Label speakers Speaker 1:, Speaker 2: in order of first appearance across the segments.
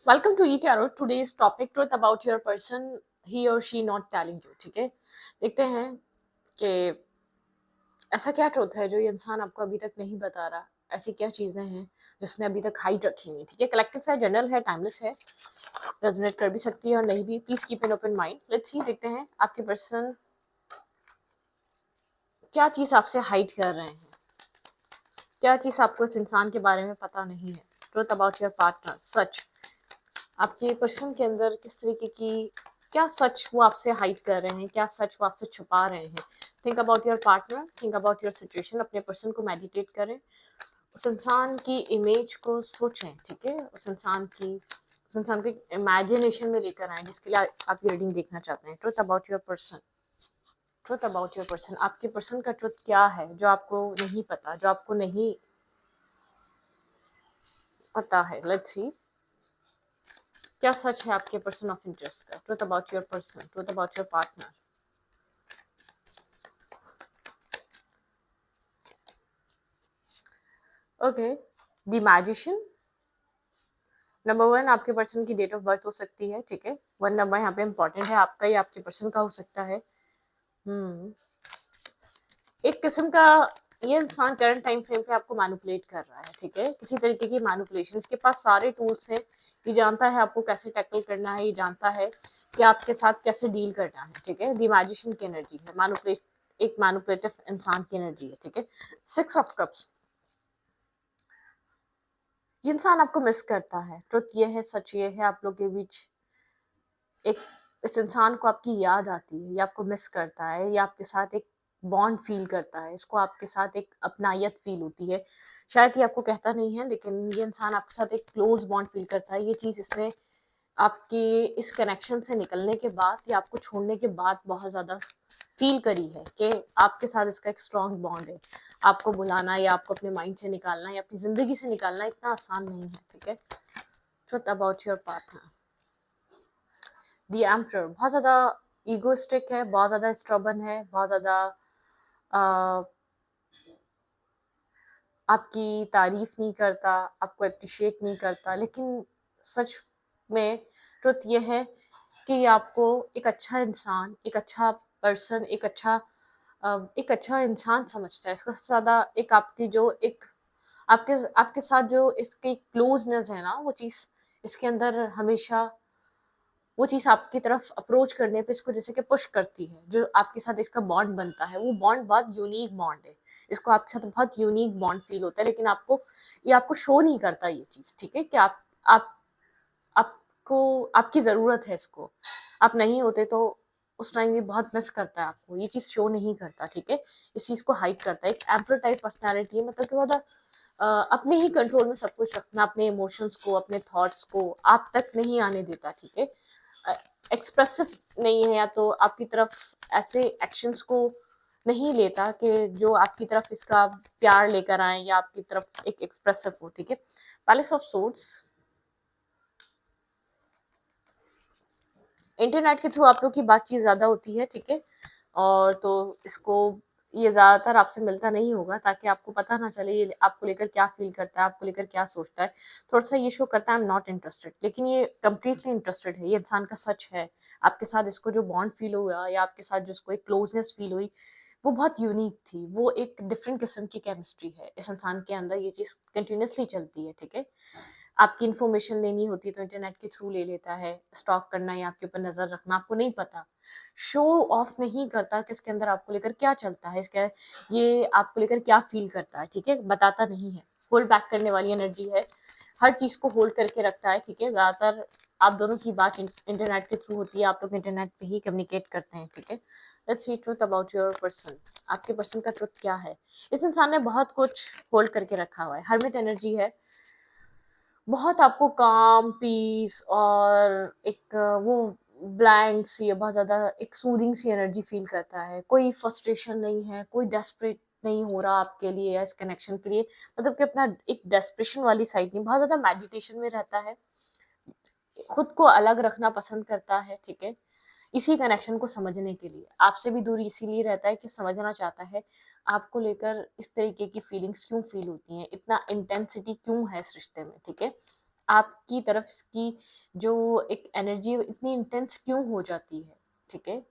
Speaker 1: Welcome to eTarot. Today's topic truth about your person, he or she not telling you. ठीक है, देखते हैं कि ऐसा क्या ट्रुथ है जो ये इंसान आपको अभी तक नहीं बता रहा। ऐसी क्या चीजें हैं जिसने अभी तक हाइड रखी हुई। ठीक है, कलेक्टिव है, जनरल है, टाइमलेस है, रेजोनेट कर भी सकती है और नहीं भी। Please keep an open mind. Let's see, देखते हैं आपके पर्सन क्या चीज आपसे हाइड कर रहे हैं, क्या चीज आपको इस इंसान के बारे में पता नहीं है। ट्रुथ अबाउट योर पार्टनर, सच आपके पर्सन के अंदर किस तरीके की, क्या सच वो आपसे हाइड कर रहे हैं, क्या सच वो आपसे छुपा रहे हैं। Think about your partner, think about your situation. अपने पर्सन को मेडिटेट करें, उस इंसान की इमेज को सोचें। ठीक है, उस इंसान को इमेजिनेशन में लेकर आए जिसके लिए आप ये रीडिंग देखना चाहते हैं। Truth about your person, truth about your person. आपके पर्सन का ट्रुथ क्या है जो आपको नहीं पता, जो आपको नहीं पता है। लेट्स सी, क्या सच है आपके पर्सन ऑफ इंटरेस्ट का। Truth about your person, truth about your partner. Okay, the magician. Number 1 आपके पर्सन की डेट ऑफ बर्थ हो सकती है। ठीक है, 1 नंबर यहाँ पे इंपॉर्टेंट है, आपका ही आपके पर्सन का हो सकता है। एक किस्म का ये इंसान करंट टाइम फ्रेम पे आपको मैनिपुलेट कर रहा है। ठीक है, किसी तरीके की मैनिपुलेशन, इसके पास सारे टूल्स हैं। ये जानता है आपको कैसे टैकल करना है, ये जानता है कि आपके साथ कैसे डील करना है। ठीक है, द मैजिशियन की एनर्जी है, एक मैनिपुलेटिव इंसान की एनर्जी है। ठीक है, 6 ऑफ कप्स, ये इंसान आपको मिस करता है। ट्रुथ ये है, सच ये है, आप लोग के बीच एक, इस इंसान को आपकी याद आती है, ये आपको मिस करता है, ये आपके साथ एक बॉन्ड फील करता है, इसको आपके साथ एक अपनायत फील होती है। शायद ये आपको कहता नहीं है, लेकिन ये इंसान आपके साथ एक क्लोज बॉन्ड फील करता है। ये चीज़ इसने आपके इस कनेक्शन से निकलने के बाद या आपको छोड़ने के बाद बहुत ज़्यादा फील करी है कि आपके साथ इसका एक स्ट्रॉन्ग बॉन्ड है। आपको बुलाना या आपको अपने माइंड से निकालना या अपनी ज़िंदगी से निकालना इतना आसान नहीं है। ठीक है, truth about your partner, the emperor. बहुत ज़्यादा ईगोइस्टिक है, बहुत ज़्यादा स्ट्रबन है, बहुत ज़्यादा आपकी तारीफ नहीं करता, आपको अप्रिशिएट नहीं करता। लेकिन सच में ट्रुथ ये है कि आपको एक अच्छा इंसान, एक अच्छा पर्सन, एक अच्छा इंसान समझता है। इसको सबसे ज़्यादा एक आपकी जो एक आपके आपके साथ जो इसकी क्लोजनेस है ना, वो चीज़ इसके अंदर हमेशा, वो चीज़ आपकी तरफ अप्रोच करने पे इसको जैसे कि पुश करती है। जो आपके साथ इसका बॉन्ड बनता है, वो बॉन्ड बहुत यूनिक बॉन्ड है। इसको आपके साथ बहुत यूनिक बॉन्ड फील होता है, लेकिन आपको शो नहीं करता ये चीज़। ठीक है, कि आप आपको आपकी ज़रूरत है इसको। आप नहीं होते तो उस टाइम ये बहुत मिस करता है आपको, ये चीज़ शो नहीं करता। ठीक है, इस चीज़ को हाइड करता है। एक एम्पर टाइप पर्सनैलिटी है, मतलब कि बहुत अपने ही कंट्रोल में सब कुछ रखना, अपने इमोशंस को, अपने थॉट्स को आप तक नहीं आने देता। ठीक है, एक्सप्रेसिव नहीं है, या तो आपकी तरफ ऐसे एक्शंस को नहीं लेता कि जो आपकी तरफ इसका प्यार लेकर आए या आपकी तरफ एक एक्सप्रेसिव हो। ठीक है, पैलेस ऑफ सोर्ड्स। इंटरनेट के थ्रू आप लोग की बातचीत ज़्यादा होती है। ठीक है, और तो इसको ये ज़्यादातर आपसे मिलता नहीं होगा, ताकि आपको पता ना चले ये आपको लेकर क्या फील करता है, आपको लेकर क्या सोचता है। थोड़ा सा ये शो करता है आई एम नॉट इंटरेस्टेड, लेकिन ये कंप्लीटली इंटरेस्टेड है। ये इंसान का सच है, आपके साथ इसको जो बॉन्ड फील हुआ या आपके साथ जिसको एक क्लोजनेस फील हुई, वो बहुत यूनिक थी। वो एक डिफरेंट किस्म की केमिस्ट्री है इस इंसान के अंदर, ये चीज़ कंटिन्यूसली चलती है। ठीक है, आपकी इन्फॉर्मेशन लेनी होती है तो इंटरनेट के थ्रू ले लेता है। स्टॉक करना या आपके ऊपर नज़र रखना, आपको नहीं पता, शो ऑफ नहीं करता कि इसके अंदर आपको लेकर क्या चलता है, इसके ये आपको लेकर क्या फील करता है। ठीक है, बताता नहीं है, होल्ड बैक करने वाली एनर्जी है, हर चीज़ को होल्ड करके रखता है। ठीक है, ज़्यादातर आप दोनों की बात इंटरनेट के थ्रू होती है, आप लोग इंटरनेट पे ही कम्युनिकेट करते हैं। ठीक है, let's see truth about your person, आपके पर्सन का ट्रुथ क्या है। इस इंसान ने बहुत कुछ होल्ड करके रखा हुआ है, हरमिट एनर्जी है, बहुत आपको काम, पीस और एक वो ब्लैंक सी, बहुत ज़्यादा एक सूदिंग सी एनर्जी फील करता है। कोई फ्रस्ट्रेशन नहीं है, कोई डेस्परेट नहीं हो रहा आपके लिए या इस कनेक्शन के लिए, मतलब कि अपना एक डेस्परेशन वाली साइड नहीं, बहुत ज़्यादा मेडिटेशन में रहता है, खुद को अलग रखना पसंद करता है। ठीक है, इसी कनेक्शन को समझने के लिए आपसे भी दूर इसीलिए रहता है कि समझना चाहता है आपको लेकर इस तरीके की फीलिंग्स क्यों फील होती हैं, इतना इंटेंसिटी क्यों है इस रिश्ते में। ठीक है, आपकी तरफ इसकी जो एक एनर्जी है इतनी इंटेंस क्यों हो जाती है, ठीक है?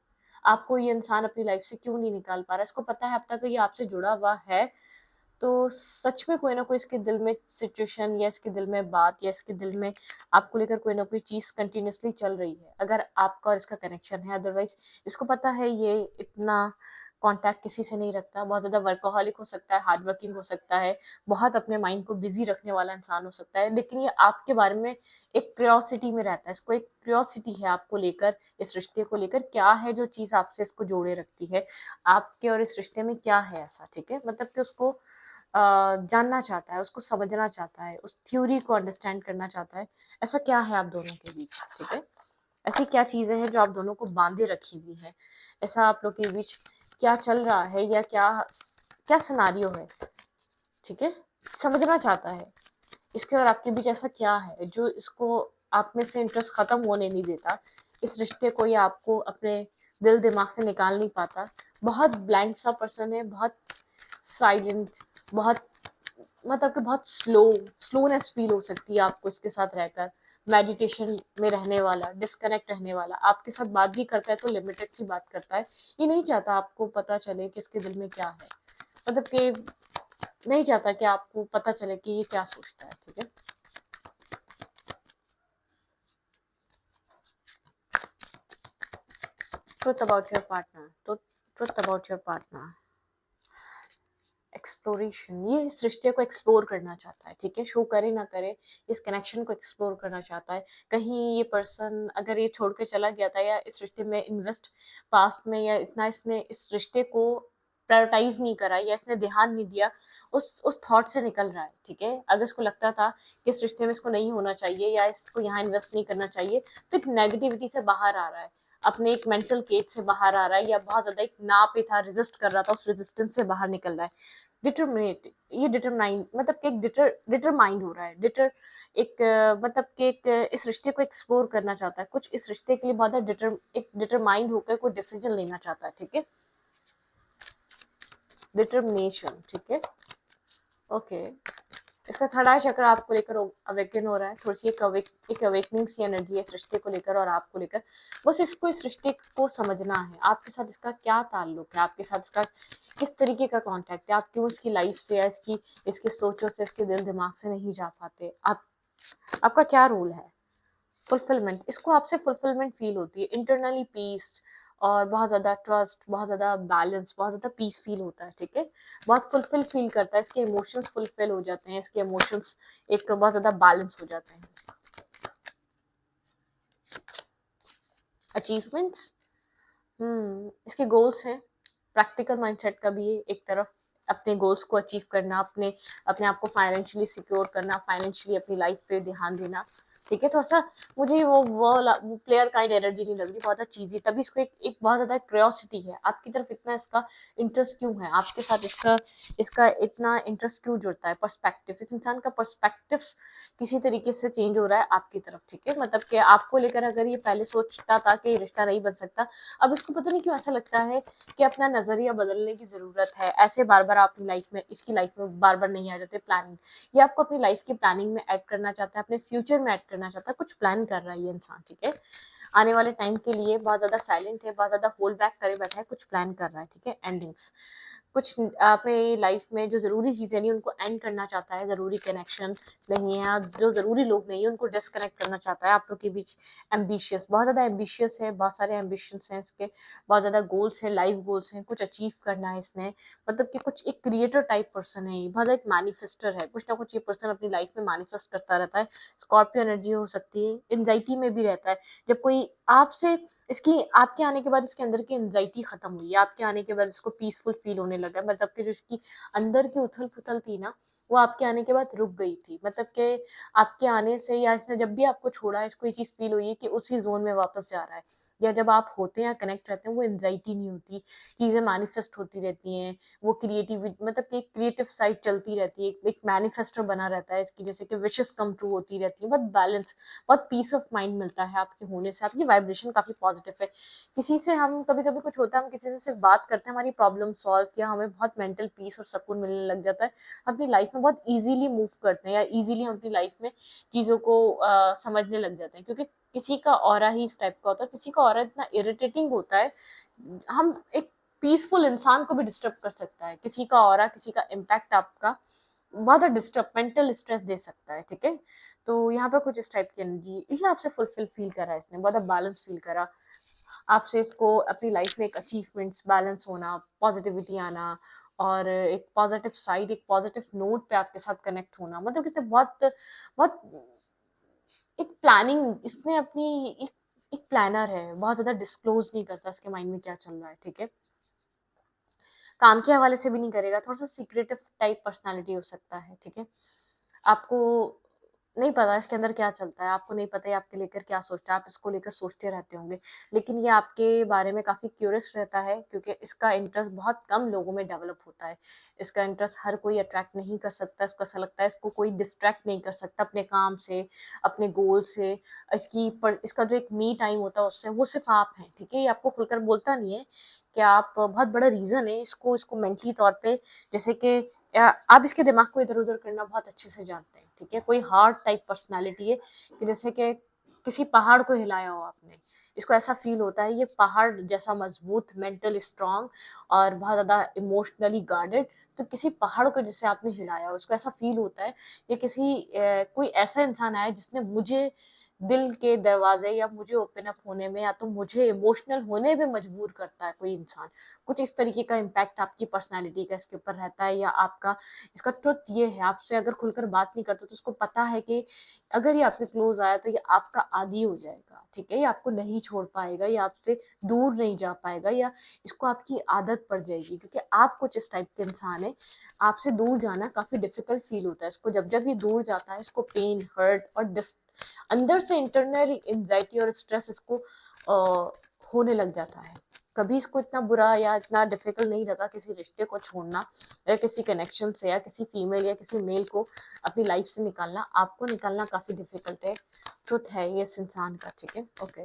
Speaker 1: आपको ये इंसान अपनी लाइफ से क्यों नहीं निकाल पा रहा है? इसको पता है अब तक ये आपसे जुड़ा हुआ है, तो सच में कोई ना कोई इसके दिल में सिचुएशन या इसके दिल में बात या इसके दिल में आपको लेकर कोई ना कोई चीज़ कंटिन्यूअसली चल रही है, अगर आपका और इसका कनेक्शन है। अदरवाइज़ इसको पता है ये इतना कॉन्टैक्ट किसी से नहीं रखता, बहुत ज़्यादा वर्कोहॉलिक हो सकता है, हार्ड वर्किंग हो सकता है, बहुत अपने माइंड को बिज़ी रखने वाला इंसान हो सकता है, लेकिन ये आपके बारे में एक क्यूरियोसिटी में रहता है। इसको एक क्यूरियोसिटी है आपको लेकर, इस रिश्ते को लेकर, क्या है जो चीज़ आपसे इसको जोड़े रखती है, आपके और इस रिश्ते में क्या है ऐसा, ठीक है? मतलब कि उसको जानना चाहता है, उसको समझना चाहता है, उस थ्योरी को अंडरस्टैंड करना चाहता है। ऐसा क्या है आप दोनों के बीच, ठीक है? ऐसी क्या चीज़ें हैं जो आप दोनों को बाँधे रखी हुई हैं? ऐसा आप लोग के बीच क्या चल रहा है या क्या क्या सिनेरियो है, ठीक है? समझना चाहता है। इसके और आपके बीच ऐसा क्या है जो इसको आप में से इंटरेस्ट खत्म होने नहीं देता, इस रिश्ते को या आपको अपने दिल दिमाग से निकाल नहीं पाता। बहुत ब्लैंक सा पर्सन है, बहुत साइलेंट, बहुत मतलब कि बहुत स्लोनेस फील हो सकती है आपको इसके साथ रहकर, मेडिटेशन में रहने वाला, डिस्कनेक्ट रहने वाला, आपके साथ बात भी करता है तो लिमिटेड सी बात करता है। ये नहीं चाहता आपको पता चले कि इसके दिल में क्या है, मतलब कि नहीं चाहता कि आपको पता चले कि ये क्या सोचता है, ठीक है? ट्रुथ अबाउट योर पार्टनर, तो truth about your partner, exploration, ये इस रिश्ते को एक्सप्लोर करना चाहता है, ठीक है? शो करे ना करे, इस कनेक्शन को एक्सप्लोर करना चाहता है। कहीं ये पर्सन अगर ये छोड़ के चला गया था या इस रिश्ते में इन्वेस्ट पास्ट में, या इतना इसने इस रिश्ते को प्रायोरिटाइज नहीं करा या इसने ध्यान नहीं दिया, उस थॉट से निकल रहा है, ठीक है? अगर इसको लगता था कि इस रिश्ते में इसको नहीं होना चाहिए या इसको यहाँ इन्वेस्ट नहीं करना चाहिए, तो एक नेगेटिविटी से बाहर आ रहा है, अपने एक मेंटल केज से बाहर आ रहा है, या बहुत ज्यादा एक ना पे था, रेजिस्ट कर रहा था, उस रेजिस्टेंस से बाहर निकल रहा है। डिटरमिनेट, ये डिटरमाइन मतलब कि एक डिटरमाइंड हो रहा है, एक मतलब कि एक इस रिश्ते को एक्सप्लोर करना चाहता है, कुछ इस रिश्ते के लिए बहुत एक डिटरमाइंड होकर कोई डिसीजन लेना चाहता है, ठीक है? डिटर्मिनेशन, ठीक है? ओके। इसका थर्ड आई चक्र आपको लेकर अवेकन हो रहा है, थोड़ी सी एक अवेकनिंग सी एनर्जी है इस रिश्ते को लेकर और आपको लेकर। बस इसको इस रिश्ते को समझना है, आपके साथ इसका क्या ताल्लुक है, आपके साथ इसका किस तरीके का कॉन्टैक्ट है, आप क्यों इसकी लाइफ से या इसकी सोचों से, इसके दिल दिमाग से नहीं जा पाते, आपका क्या रोल है? फुलफिलमेंट, इसको आपसे फुलफिलमेंट फील होती है, इंटरनली पीस और बहुत ज़्यादा ट्रस्ट, बहुत ज़्यादा बैलेंस, बहुत ज़्यादा पीस फील होता है, ठीक है? बहुत फुलफिल फील करता है, इसके इमोशंस फुलफिल हो जाते हैं, इसके इमोशंस एक बहुत ज़्यादा बैलेंस हो जाते हैं। अचीवमेंट्स, इसके गोल्स हैं, प्रैक्टिकल माइंडसेट का भी है एक तरफ, अपने गोल्स को अचीव करना, अपने अपने आप को फाइनेंशियली सिक्योर करना, फाइनेंशियली अपनी लाइफ पे ध्यान देना, ठीक है? थोड़ा सा मुझे वो प्लेयर काइंड एनर्जी नहीं लग रही, बहुत चीज़ी, तभी इसको एक बहुत ज़्यादा क्यूरियोसिटी है आपकी तरफ, इतना इसका इंटरेस्ट क्यों है आपके साथ, इसका इसका इतना इंटरेस्ट क्यों जुड़ता है? पर्सपेक्टिव, इस इंसान का पर्सपेक्टिव किसी तरीके से चेंज हो रहा है आपकी तरफ, ठीक है? मतलब कि आपको लेकर अगर ये पहले सोचता था कि ये रिश्ता नहीं बन सकता, अब इसको पता नहीं क्यों ऐसा लगता है कि अपना नजरिया बदलने की जरूरत है। ऐसे बार बार आप अपनी लाइफ में, इसकी लाइफ में बार बार नहीं आ जाते प्लानिंग, ये आपको अपनी लाइफ की प्लानिंग में ऐड करना चाहता है, अपने फ्यूचर में ऐड करना चाहता है, कुछ प्लान कर रहा है ये इंसान, ठीक है? आने वाले टाइम के लिए बहुत ज्यादा साइलेंट है, बहुत ज्यादा होल्ड बैक करे बैठा है, कुछ प्लान कर रहा है, ठीक है? एंडिंग्स, कुछ अपने लाइफ में जो ज़रूरी चीज़ें नहीं उनको एंड करना चाहता है, ज़रूरी कनेक्शन नहीं है, जो ज़रूरी लोग नहीं है उनको डिस्कनेक्ट करना चाहता है आप लोग के बीच। एम्बिशियस, बहुत ज़्यादा एम्बिशियस है, बहुत सारे एम्बिशंस हैं इसके, बहुत ज़्यादा गोल्स हैं, लाइफ गोल्स हैं, कुछ अचीव करना है इसने, मतलब कि कुछ एक क्रिएटर टाइप पर्सन है, बहुत एक मैनिफेस्टर है, कुछ ना कुछ ये पर्सन अपनी लाइफ में मैनिफेस्ट करता रहता है। स्कॉर्पियो एनर्जी हो सकती है, एंजाइटी में भी रहता है, जब कोई आपसे इसकी आपके आने के बाद इसके अंदर की एंजाइटी खत्म हुई है, आपके आने के बाद इसको पीसफुल फील होने लगा, मतलब कि जो इसकी अंदर की उथल पुथल थी ना, वो आपके आने के बाद रुक गई थी, मतलब कि आपके आने से या इसने जब भी आपको छोड़ा, इसको ये चीज फील हुई है कि उसी जोन में वापस जा रहा है, या जब आप होते हैं या कनेक्ट रहते हैं वो एंजाइटी नहीं होती, चीज़ें मैनिफेस्ट होती रहती हैं, वो क्रिएटिविटी मतलब कि क्रिएटिव साइड चलती रहती है, एक मैनिफेस्टर बना रहता है इसकी, जैसे कि विशेस कम ट्रू होती रहती है, बहुत बैलेंस, बहुत पीस ऑफ माइंड मिलता है आपके होने से, आपकी वाइब्रेशन काफ़ी पॉजिटिव है। किसी से हम कभी-कभी कुछ होता है, हम किसी से सिर्फ बात करते हैं, हमारी प्रॉब्लम सॉल्व किया, हमें बहुत मेंटल पीस और सुकून मिलने लग जाता है, अपनी लाइफ में बहुत ईज़िली मूव करते हैं या ईज़िली हम अपनी लाइफ में चीज़ों को समझने लग जाते हैं, क्योंकि किसी का ऑरा ही इस टाइप का होता है, किसी का ऑरा इतना इरिटेटिंग होता है, हम एक पीसफुल इंसान को भी डिस्टर्ब कर सकता है, किसी का ऑरा, किसी का इम्पैक्ट आपका बहुत डिस्टर्ब, मेंटल स्ट्रेस दे सकता है, ठीक है। तो यहाँ पे कुछ इस टाइप की एनर्जी, ये आपसे फुलफिल फील करा इसने, बहुत बैलेंस फील करा आपसे, इसको अपनी लाइफ में एक अचीवमेंट्स, बैलेंस होना, पॉजिटिविटी आना और एक पॉजिटिव साइड, एक पॉजिटिव नोट पे आपके साथ कनेक्ट होना, मतलब इसने बहुत बहुत एक प्लानिंग, इसने अपनी एक एक प्लानर है, बहुत ज्यादा डिस्क्लोज नहीं करता इसके माइंड में क्या चल रहा है, ठीक है। काम के हवाले से भी नहीं करेगा, थोड़ा सा सीक्रेटिव टाइप पर्सनालिटी हो सकता है, ठीक है। आपको नहीं पता इसके अंदर क्या चलता है, आपको नहीं पता है आपके लेकर क्या सोचता है, आप इसको लेकर सोचते रहते होंगे, लेकिन ये आपके बारे में काफ़ी क्यूरियस रहता है, क्योंकि इसका इंटरेस्ट बहुत कम लोगों में डेवलप होता है। इसका इंटरेस्ट हर कोई अट्रैक्ट नहीं कर सकता, इसको ऐसा लगता है इसको कोई डिस्ट्रैक्ट नहीं कर सकता अपने काम से, अपने गोल से, इसका जो एक मी टाइम होता है उससे, वो सिर्फ आप हैं, ठीक है। ये आपको खुलकर बोलता नहीं है कि आप बहुत बड़ा रीज़न है इसको इसको मेंटली तौर पे, जैसे कि आप इसके दिमाग को इधर उधर करना बहुत अच्छे से जानते हैं, ठीक है। कोई हार्ड टाइप पर्सनालिटी है कि जैसे कि किसी पहाड़ को हिलाया हो आपने, इसको ऐसा फील होता है ये पहाड़ जैसा मजबूत, मेंटल स्ट्रांग और बहुत ज्यादा इमोशनली गार्डेड, तो किसी पहाड़ को जैसे आपने हिलाया हो, उसको ऐसा फील होता है ये किसी कोई ऐसा इंसान आया जिसने मुझे दिल के दरवाजे या मुझे ओपन अप होने में या तो मुझे इमोशनल होने में मजबूर करता है कोई इंसान, कुछ इस तरीके का इम्पैक्ट आपकी पर्सनालिटी का इसके ऊपर रहता है। या आपका इसका ट्रुथ ये है, आपसे अगर खुलकर बात नहीं करते तो उसको पता है कि अगर ये आपसे क्लोज आया तो ये आपका आदी हो जाएगा, ठीक है। ये आपको नहीं छोड़ पाएगा, ये आपसे दूर नहीं जा पाएगा, या इसको आपकी आदत पड़ जाएगी, क्योंकि आप कुछ इस टाइप के इंसान है, आपसे दूर जाना काफी डिफिकल्ट फील होता है इसको, जब जब ये दूर जाता है इसको पेन, हर्ट और अंदर से इंटरनल एंजाइटी और स्ट्रेस इसको होने लग जाता है। कभी इसको इतना बुरा या इतना डिफिकल्ट नहीं लगा किसी रिश्ते को छोड़ना या किसी कनेक्शन से या किसी फीमेल या किसी मेल को अपनी लाइफ से निकालना, आपको निकालना काफी डिफिकल्ट है, ट्रुथ है ये इस इंसान का, ठीक है। ओके,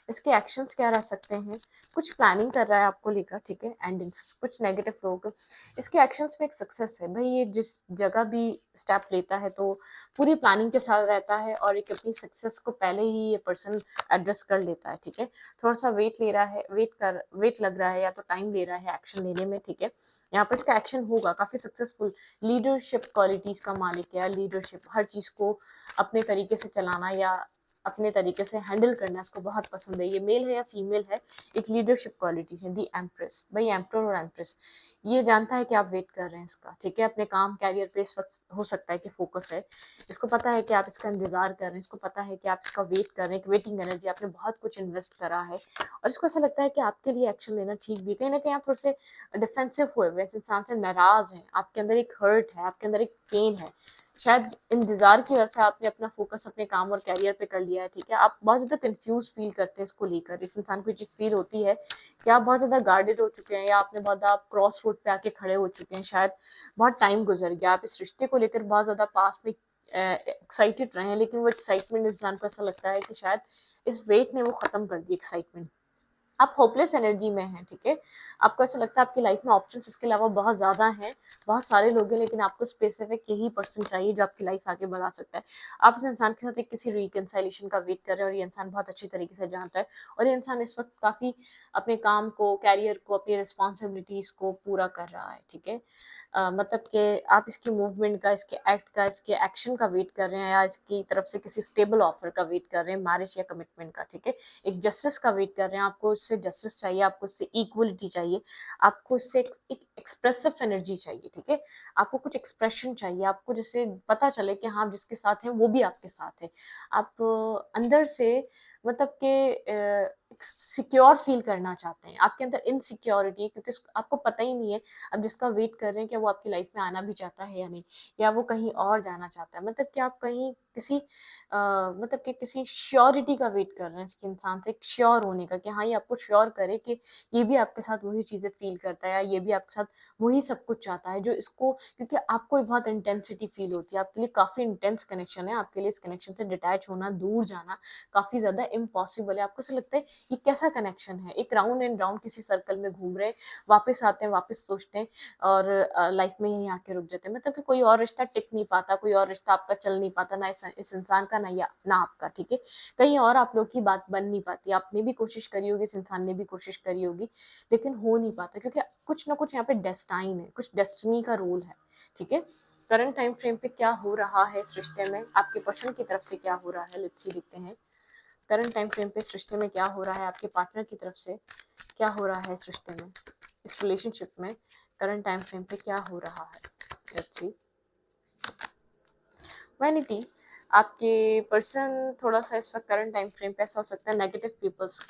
Speaker 1: इसके एक्शंस क्या रह सकते हैं, कुछ प्लानिंग कर रहा है आपको लेकर, ठीक है, एंड कुछ नेगेटिव लोग, इसके एक्शंस में एक सक्सेस है भाई, ये जिस जगह भी स्टेप लेता है तो पूरी प्लानिंग के साथ रहता है और एक अपनी सक्सेस को पहले ही ये पर्सन एड्रेस कर लेता है, ठीक है। थोड़ा सा वेट ले रहा है, वेट लग रहा है या तो टाइम ले रहा है एक्शन लेने में, ठीक है। यहाँ पर इसका एक्शन होगा काफी सक्सेसफुल, लीडरशिप क्वालिटीज का मालिक है, लीडरशिप हर चीज को अपने तरीके से चलाना या अपने तरीके से हैंडल करना इसको बहुत पसंद है, ये मेल है या फीमेल है, एक लीडरशिप क्वालिटी है। दी एम्प्रेस, भाई एम्प्रोर और एम्प्रेस ये जानता है कि आप वेट कर रहे हैं इसका, ठीक है, अपने काम कैरियर पे इस वक्त हो सकता है कि फोकस है, इसको पता है कि आप इसका इंतजार कर रहे हैं, इसको पता है कि आप इसका वेट कर रहे हैं, वेटिंग एनर्जी, आपने बहुत कुछ इन्वेस्ट करा है और इसको ऐसा लगता है कि आपके लिए एक्शन लेना ठीक भी, कहीं ना कहीं आप थोड़े से डिफेंसिव हुए वैसे इंसान से नाराज हैं, आपके अंदर एक हर्ट है, आपके अंदर एक पेन है, शायद इंतजार की वजह से आपने अपना फोकस अपने काम और कैरियर पे कर लिया है, ठीक है। आप बहुत ज्यादा कंफ्यूज फील करते हैं इसको लेकर, इस इंसान को चीज फील होती है कि आप बहुत ज्यादा गार्डेड हो चुके हैं या आपने बहुत ज्यादा क्रॉस रोड पे आके खड़े हो चुके हैं, शायद बहुत टाइम गुजर गया, आप इस रिश्ते को लेकर बहुत ज्यादा पास में एक्साइटेड रहे हैं, लेकिन वो एक्साइटमेंट इंसान को ऐसा लगता है कि शायद इस वेट ने वो खत्म कर दी एक्साइटमेंट, आप होपलेस एनर्जी में हैं, ठीक है। आपको ऐसा लगता है आपकी लाइफ में ऑप्शंस इसके अलावा बहुत ज़्यादा हैं, बहुत सारे लोग हैं, लेकिन आपको स्पेसिफिक यही पर्सन चाहिए जो आपकी लाइफ आगे बढ़ा सकता है। आप इस इंसान के साथ एक किसी रिकंसाइलेशन का वेट कर रहे हैं और ये इंसान बहुत अच्छी तरीके से जानता है और ये इंसान इस वक्त काफ़ी अपने काम को, कैरियर को, अपनी रिस्पॉन्सिबिलिटीज़ को पूरा कर रहा है, ठीक है। मतलब कि आप इसकी मूवमेंट का, इसके एक्ट का, इसके एक्शन का वेट कर रहे हैं या इसकी तरफ से किसी स्टेबल ऑफर का वेट कर रहे हैं, मैरिज या कमिटमेंट का, ठीक है। एक जस्टिस का वेट कर रहे हैं, आपको इससे जस्टिस चाहिए, आपको इससे इक्वलिटी चाहिए, आपको इससे एक एक्सप्रेसिव एनर्जी चाहिए, ठीक है। आपको कुछ एक्सप्रेशन चाहिए, आपको जिससे पता चले कि हाँ जिसके साथ हैं वो भी आपके साथ है, आप अंदर से मतलब कि सिक्योर फील करना चाहते हैं, आपके अंदर इनसिक्योरिटी है क्योंकि आपको पता ही नहीं है, अब जिसका वेट कर रहे हैं कि वो आपकी लाइफ में आना भी चाहता है या नहीं, या वो कहीं और जाना चाहता है, मतलब कि आप कहीं किसी मतलब कि किसी श्योरिटी का वेट कर रहे हैं इसके इंसान से, एक श्योर होने का कि हाँ ये आपको श्योर करे कि ये भी आपके साथ वही चीज़ें फील करता है, या ये भी आपके साथ वही सब कुछ चाहता है जो इसको, क्योंकि आपको बहुत इंटेंसिटी फील होती है, आपके लिए काफ़ी इंटेंस कनेक्शन है, आपके लिए इस कनेक्शन से डिटैच होना, दूर जाना काफ़ी ज़्यादा इम्पॉसिबल है। आपको ऐसा लगता है ये कैसा कनेक्शन है, एक राउंड एंड राउंड किसी सर्कल में घूम रहे हैं, वापस आते हैं, वापस सोचते हैं और लाइफ में यहीं आके रुक जाते हैं, मतलब कि कोई और रिश्ता टिक नहीं पाता, कोई और रिश्ता आपका चल नहीं पाता, ना इस इंसान का, ना आपका, ठीक है, कहीं और आप लोग की बात बन नहीं पाती, आपने भी कोशिश करी होगी, इस इंसान ने भी कोशिश करी होगी, लेकिन हो नहीं पाता क्योंकि कुछ ना कुछ यहाँ पे डेस्टाइन है, कुछ डेस्टिनी का रोल है, ठीक है। करंट टाइम फ्रेम पे क्या हो रहा है इस रिश्ते में, आपके पर्सन की तरफ से क्या हो रहा है, लेट्स सी देखते हैं। करंट टाइम फ्रेम पे इस रिश्ते में क्या हो रहा है, आपके पार्टनर की तरफ से क्या हो रहा है इस रिश्ते में, इस रिलेशनशिप में करंट टाइम फ्रेम पे क्या हो रहा है, लेट्स सी। वैनिटी, आपके पर्सन थोड़ा सा इस वक्त करंट टाइम फ्रेम पे ऐसा हो सकता है नेगेटिव पीपल्स,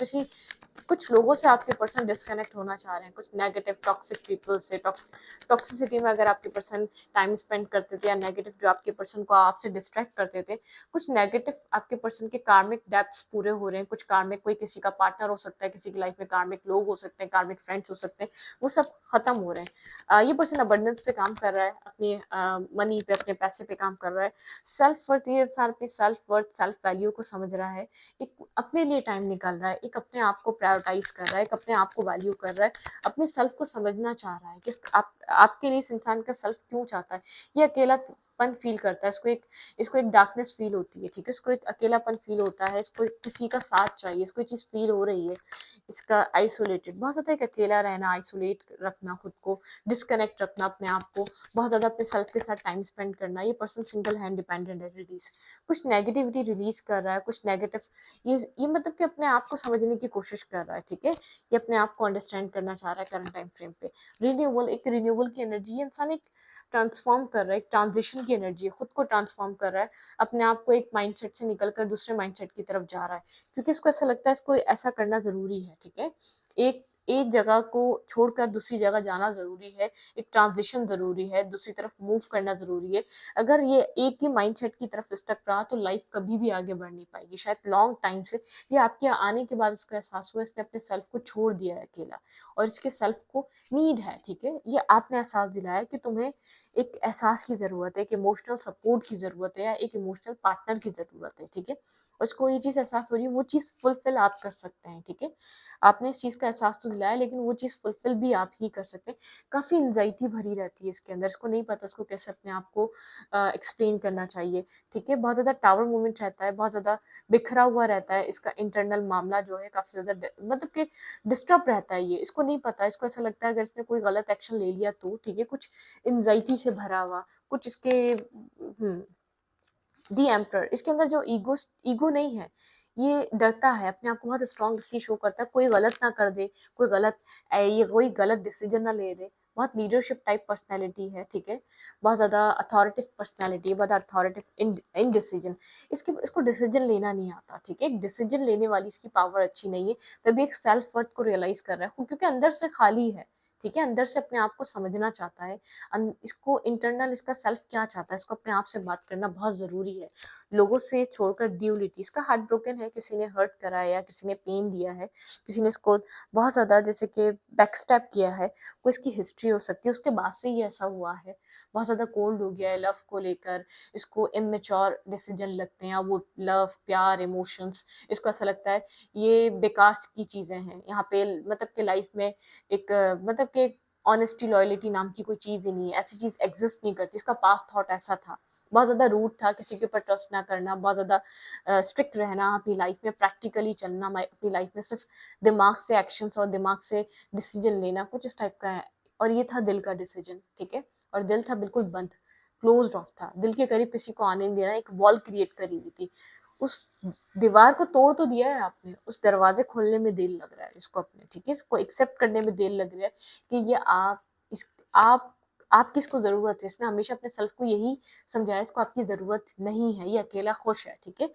Speaker 1: कुछ लोगों से आपके पर्सन डिस्कनेक्ट होना चाह रहे हैं, कुछ नेगेटिव टॉक्सिक पीपल से, टॉक्सिसिटी में अगर आपके पर्सन टाइम स्पेंड करते थे, या नेगेटिव जो आपके पर्सन को आपसे डिस्ट्रैक्ट करते थे, कुछ नेगेटिव आपके पर्सन के कार्मिक डेप्थ्स पूरे हो रहे हैं, कुछ कार्मिक, कोई किसी का पार्टनर हो सकता है, किसी की लाइफ में कार्मिक लोग हो सकते हैं, कार्मिक फ्रेंड्स हो सकते हैं, वो सब खत्म हो रहे हैं। ये पर्सन अबंडेंस पे काम कर रहा है, अपनी मनी पे, अपने पैसे पे काम कर रहा है, सेल्फ वर्थ, ये साल पे सेल्फ वर्थ, सेल्फ वैल्यू को समझ रहा है, एक अपने लिए टाइम निकाल रहा है, एक अपने आप को प्रायोरिटाइज कर रहा है, एक अपने आप को वैल्यू कर रहा है, अपने सेल्फ को समझना चाह रहा है कि आपके लिए इस इंसान का सेल्फ क्यों चाहता है, ये अकेलापन फील करता है, इसको एक डार्कनेस फील होती है, ठीक है, इसको एक अकेलापन फील होता है, इसको किसी का साथ चाहिए, इसको ये चीज़ फील हो रही है, इसका आइसोलेटेड, बहुत ज़्यादा एक अकेला रहना, आइसोलेट रखना खुद को, डिस्कनेक्ट रखना अपने आप को, बहुत ज़्यादा अपने सेल्फ के साथ टाइम स्पेंड करना, ये पर्सन सिंगल हैंड डिपेंडेंट है, रिलीज कुछ नेगेटिविटी रिलीज कर रहा है, कुछ नेगेटिव, ये मतलब कि अपने आप को समझने की कोशिश कर रहा है, ठीक है, ये अपने आप को अंडरस्टैंड करना चाह रहा है करंट टाइम फ्रेम पे। रिन्यूअल, एक रिन्यूअल की एनर्जी है, इंसान एक ट्रांसफॉर्म कर रहा है, एक ट्रांजिशन की एनर्जी है, खुद को ट्रांसफॉर्म कर रहा है, अपने आप को एक माइंडसेट से निकलकर दूसरे माइंडसेट की तरफ जा रहा है, क्योंकि इसको ऐसा लगता है इसको ऐसा करना जरूरी है, ठीक है, एक एक जगह को छोड़कर दूसरी जगह जाना जरूरी है, एक ट्रांजिशन जरूरी है, दूसरी तरफ मूव करना जरूरी है। अगर ये एक ही माइंडसेट की तरफ स्टक रहा तो लाइफ कभी भी आगे बढ़ नहीं पाएगी, शायद लॉन्ग टाइम से, ये आपके आने के बाद उसका एहसास हुआ, इसने अपने सेल्फ को छोड़ दिया है अकेला, और इसके सेल्फ को नीड है, ठीक है, ये आपने एहसास दिलाया कि तुम्हें एक एहसास की जरूरत है, एक इमोशनल सपोर्ट की जरूरत है, या एक इमोशनल पार्टनर की जरूरत है, ठीक है, उसको ये चीज एहसास हो रही है, वो चीज फुलफिल आप कर सकते हैं, ठीक है, आपने इस चीज का एहसास तो दिलाया, लेकिन वो चीज फुलफिल भी आप ही कर सकते हैं। काफी एंजाइटी भरी रहती है इसके अंदर, इसको नहीं पता इसको कैसे अपने आप को एक्सप्लेन करना चाहिए, ठीक है, बहुत ज्यादा टावर मूवमेंट रहता है, बहुत ज्यादा बिखरा हुआ रहता है, इसका इंटरनल मामला जो है काफी ज्यादा मतलब कि डिस्टर्ब रहता है, ये इसको नहीं पता, इसको ऐसा लगता है अगर इसने कोई गलत एक्शन ले लिया तो, ठीक है, कुछ एंजाइटी से भरा हुआ, कुछ इसके दी एम्प्रर, इसके अंदर जो ईगो नहीं है, ये डरता है, अपने आप को बहुत स्ट्रांग इसलिए शो करता है, कोई गलत ना कर दे, कोई गलत डिसीजन ना ले दे, बहुत लीडरशिप टाइप पर्सनैलिटी है, ठीक है, बहुत ज़्यादा अथॉरिटिव पर्सनैलिटी है, बहुत अथॉरिटिव इन डिसीजन, इसको डिसीजन लेना नहीं आता, ठीक है, एक डिसीजन लेने वाली इसकी पावर अच्छी नहीं है, तभी एक सेल्फ वर्थ को रियलाइज कर रहा है क्योंकि अंदर से खाली है, ठीक है, अंदर से अपने आप को समझना चाहता है, इसको इंटरनल इसका सेल्फ क्या चाहता है, इसको अपने आप से बात करना बहुत ज़रूरी है, लोगों से छोड़कर ड्यूलिटी, इसका हार्ट ब्रोकन है, किसी ने हर्ट करा है, या किसी ने पेन दिया है, किसी ने इसको बहुत ज़्यादा जैसे कि बैकस्टैप किया है, कोई इसकी हिस्ट्री हो सकती है, उसके बाद से ये ऐसा हुआ है, बहुत ज़्यादा कोल्ड हो गया है लव को लेकर, इसको इमेच्योर डिसीजन लगते हैं, वो लव, प्यार, इमोशंस, इसको ऐसा लगता है ये बेकार की चीज़ें हैं, यहाँ पे मतलब कि लाइफ में एक मतलब कि ऑनेस्टी, लॉयलिटी नाम की कोई चीज़ ही नहीं है, ऐसी चीज़ एग्जिस्ट नहीं करती, इसका पास्ट थॉट ऐसा था, बहुत ज़्यादा रूड था, किसी के ऊपर ट्रस्ट ना करना, बहुत ज़्यादा स्ट्रिक्ट रहना अपनी लाइफ में, प्रैक्टिकली चलना अपनी लाइफ में, सिर्फ दिमाग से एक्शंस और दिमाग से डिसीजन लेना, कुछ इस टाइप का है, और ये था दिल का डिसीजन, ठीक है, और दिल था बिल्कुल बंद, क्लोज ऑफ था, दिल के करीब किसी को आने नहीं देना, एक वॉल क्रिएट करी हुई थी, उस दीवार को तोड़ तो दिया है आपने, उस दरवाजे खोलने में देर लग रहा है इसको अपने, ठीक है, इसको एक्सेप्ट करने में देर लग रहा है कि ये आप आपकी इसको ज़रूरत है। इसने हमेशा अपने सेल्फ को यही समझाया, इसको आपकी ज़रूरत नहीं है, ये अकेला खुश है, ठीक है।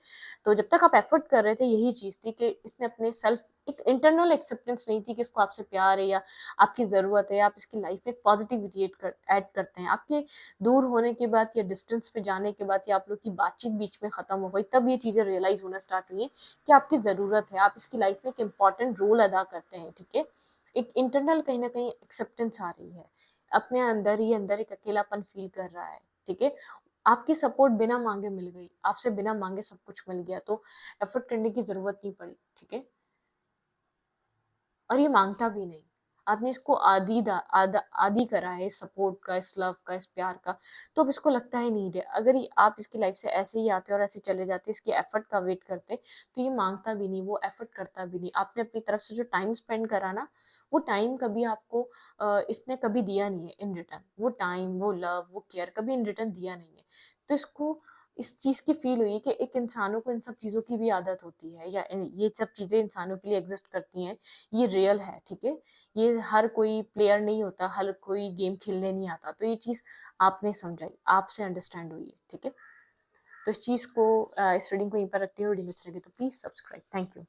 Speaker 1: तो जब तक आप एफर्ट कर रहे थे यही चीज़ थी कि इसने अपने सेल्फ, एक इंटरनल एक्सेप्टेंस नहीं थी कि इसको आपसे प्यार है या आपकी ज़रूरत है, आप इसकी लाइफ में पॉजिटिविटी ऐड करते हैं। आपके दूर होने के बाद या डिस्टेंस पे जाने के बाद या आप लोग की बातचीत बीच में ख़त्म हो गई, तब ये चीज़ें रियलाइज़ होना स्टार्ट हुई है कि आपकी ज़रूरत है, आप इसकी लाइफ में एक इम्पॉर्टेंट रोल अदा करते हैं, ठीक है। एक इंटरनल कहीं ना कहीं एक्सेप्टेंस आ रही है, अपने अंदर ही अंदर एक अकेलापन फील कर रहा है, ठीक है। आपकी सपोर्ट बिना मांगे मिल गई, आपसे बिना मांगे सब कुछ मिल गया, तो एफर्ट करने की जरूरत नहीं पड़ी, ठीक है। और ये मांगता भी नहीं, आपने इसको आदी करा है इस सपोर्ट का, इस लव का, इस प्यार का, तो अब इसको लगता है नीड है। अगर आप इसकी लाइफ से ऐसे ही आते और ऐसे चले जाते, इसके एफर्ट का वेट करते, तो ये मांगता भी नहीं, वो एफर्ट करता भी नहीं। आपने अपनी तरफ से जो टाइम स्पेंड करा ना, वो टाइम कभी आपको इसने कभी दिया नहीं है इन रिटर्न। वो टाइम, वो लव, वो केयर कभी इन रिटर्न दिया नहीं है। तो इसको इस चीज़ की फील हुई कि एक इंसानों को इन सब चीज़ों की भी आदत होती है, या ये सब चीज़ें इंसानों के लिए एग्जिस्ट करती हैं, ये रियल है, ठीक है। ये हर कोई प्लेयर नहीं होता, हर कोई गेम खेलने नहीं आता। तो ये चीज़ आपने समझाई, आपसे अंडरस्टैंड हुई है, ठीक है। तो इस चीज़ को, इस रीडिंग को यहीं पर रखते हुए, रीडिंग अच्छी लगी तो प्लीज़ सब्सक्राइब। Thank you.